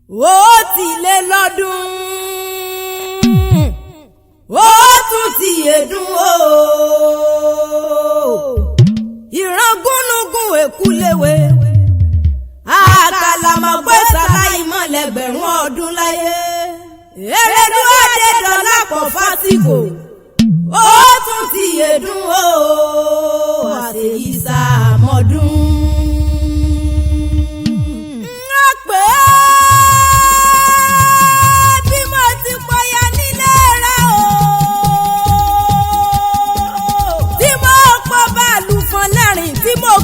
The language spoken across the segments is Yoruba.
ó ti lé lọ́dún ó tún ti yèdún o ìran gúnugún èkúléwé àkàlàmọ̀gbé sàlàyé mọ́lẹ̀gbẹ̀rún ọdún láyé Erelu Adédọlápọ̀ Fásíkò ó tún ti yèdún o àṣeyí sàmọ́dún.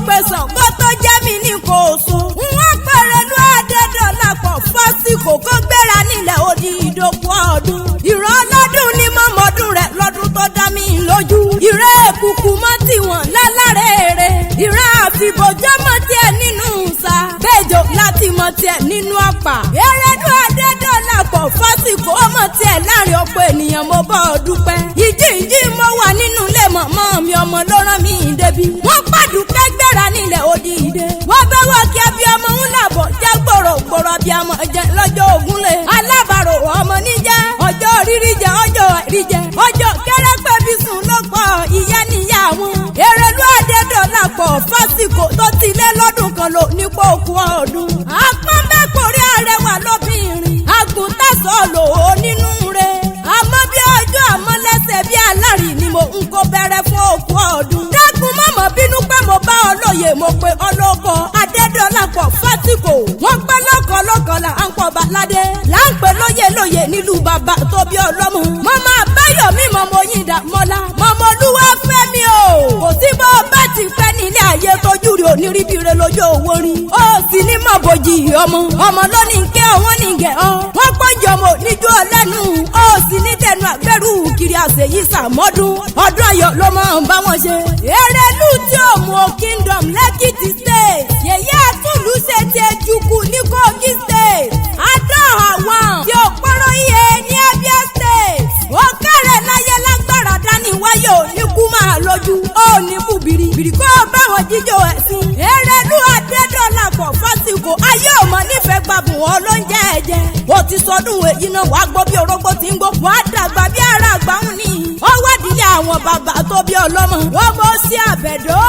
Pẹ̀sán kó tó jẹ́ mi ní kò sùn. Wọ́n pè Erelu Adédọlápọ̀ Fásíkò kó gbéra nílẹ̀ odi ìdókun ọdún. Ìran ọlọ́dún ni mọ́mọ́dún rẹ̀ lọ́dún tó dá mi lójú. Ìran èkùkù mọ́ tiwọn lálárèrè. Ìran àfìbòjọ́ mọ́ tiẹ̀ nínú sa. Bẹ́ẹ̀jọ láti mọ́ tiẹ̀ nínú ọ̀pá. Erelu Adédọlápọ̀ Fásíkò ọmọ tiẹ̀ láàrin ọ̀pọ̀ ènìyàn mo bọ́ ọ dúpẹ́. Ìjíǹjí mo wà nínú ilé mọ̀mọ́ mi ọmọ ló rán mi débi. Wọ́n pàdùkẹ́ gbéra nílẹ̀ òdìdé. Wọ́n bẹ́ wọ́ kí abiyamọ ń làbọ̀ jẹ́ gbòrògbòrò abiyamọ jẹ lọ́jọ́ ògúnlé. Alábàárò ọmọ níjẹ́ ọjọ́ rírí jẹ ọjọ́ àìrí jẹ. Ọjọ́ kẹ́rẹ́pẹ́ bí sùn ló pọ̀ ìyá níyà wọn. Erelu Adédọlápọ̀ Fásíkò tó ti lé lọ́dún kan lò nípò òkú ọdún. Apọ́nbẹ́kùnrin arẹwà lóbìnrin. Àgùntàsọ lò ó nínú rẹ̀. Àmọ́ bí ọjọ́ àmọ́ lẹ́sẹ̀ bí alárì ni mo ń kó bẹ̀rẹ̀ fún òkú ọdún. Dákun mọ́mọ́ bínú pé mo bá ọlọ́yè mo pe ọlọ́kọ Adédọlápọ̀ Fásíkò. Wọ́n pẹ́ lọ́kọ̀ọ́lọ́kọ̀ là ń pọ̀ baládé. Là ń pè lóyè nílùú bàbá tó bí ọlọ́mọ. Mọ́mọ́ Abáyọ̀mí mọ́mọ́ Oyinda Mọ́lá. Mọ́mọ́ Olúwa fẹ́ mi o. Kò sí bó bá ti pẹ́ nílé ayé tójú rí onírìbìrì lójó owó rí. Ó sì ní mọ̀ bòjì ọmọ. Ọmọ ló ní nkẹ́ òun ní nkẹ́ ọ. Wọ́n pọ́njọ ọmọ níjú ọlẹ́nu. Ó sì ní tẹnu àgbẹ̀rù kiri àṣeyí sàmọ́dún. Ọdún ayọ̀ ló máa ń bá wọn ṣe. Erelu Omua Kingdom l'Ekiti State. Yèyé àtúlù ṣe ti Ejukwu ní Kogi State. Adó àwọn tí ó pọ́nrọ́ iye ní Abia State. Ó kẹ́rẹ̀ láyé lágbára dání wáyé ò ní kú máa lójú. Ó ní kú bìrìbìrì kó báwọn jíjó ẹ̀sìn. Erelu Adédọlápọ̀ Fásíkò ayé ò mọ̀ nífẹ̀ẹ́ gbàbùn wọn ló ń jẹ́ ẹ̀jẹ̀. Ó ti sọdún èyí náà wàá gbọ́ bí orógbó ti ń gbó. Wàá dàgbà bí ara àgbáhùn ni. Ó wádìí àwọn bàbá tó bí ọlọ́mọ. Wọ́n mọ̀ sí àbẹ̀dọ́.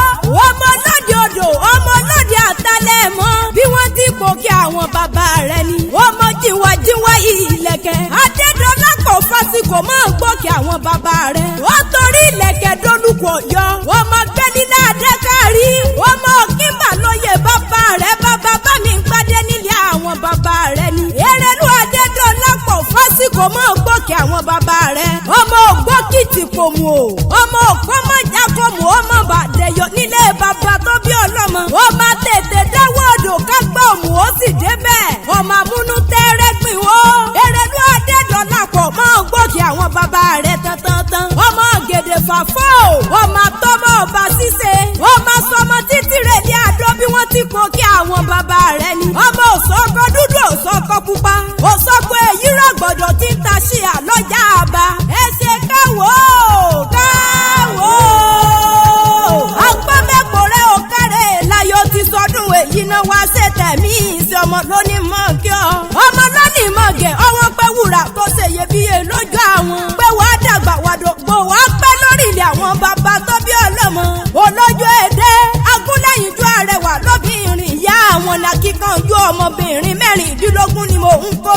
Ọmọ lóde odò, ọmọ lóde àtàlẹ̀ mọ́. Bí wọ́n ti pò kí àwọn bàbá rẹ̀ ni. Ọmọ jíwájíwá ìlẹ̀kẹ̀. Adédọlápọ̀ Fásíkò máa ń gbọ́ kí àwọn bàbá rẹ̀. Ó torí ìlẹ̀kẹ̀ dólùkọ̀ yọ. Ọmọ gbẹ́nilá adẹ́kárí. Ọmọ kímbà lóye bàbá rẹ̀. Bàbá bá mi gbádé nílé àwọn bàbá rẹ̀ ni. Erelu Adédọlápọ̀ Fásíkò máa ń gbọ́ kí àwọn bàbá rẹ̀. Ọmọ ògbókìtì kòmù o. Ọmọ ògbómọjà kòmù ọmọ bàdẹ̀yọ nílé bàbá tó bí ọlọ́mọ. Ó máa tètè dáwọ́ odò ká gbọ́ òmù ó sì débẹ̀. Ọmọ amúnú tẹ́rẹ́ gbìn ó. Erelu Adédọlápọ̀ máa ń gbọ́ kí àwọn bàbá rẹ̀ tantan. Ọmọ gèdè fàfọ́ o. Ọmọ àtọmọ ọba ṣíṣe. Ọmọ sọmọ títí rẹ̀ ní àdó bí wọ́n ti kó kí àwọn bàbá rẹ̀ ni. Ọmọ òṣọ́kọ dúdú òṣọ́kọ pupa. Òṣọ́kọ èyí rọ̀gbọ̀dọ̀ tí ń ta sí àlọ́jà àbá. Ẹ ṣe káwọ́ káwọ́. Agbọ́mẹ́kọ̀rẹ́ òkèrè láyọ̀ ti sọdún èyí náà wá ṣe tẹ̀mí ìṣe ọmọ lónìí mọ̀ kí ọ. Ọmọ lónìí mọ̀ gẹ̀ ọwọ́ pẹ́ wúrà tó ṣe iyebíye lójú àwọn. Pé wàá dàgbà wàdògbò wàá pẹ́ lórí ilẹ̀ àwọn bàbá tó bí ọlọ́mọ. Olójú èdè agúnlẹ̀yìnjú arẹwà lóbìnrin ìyá àwọn làkíkanjú ọmọbìnrin mẹ́rìndínlógún ni mò ń kó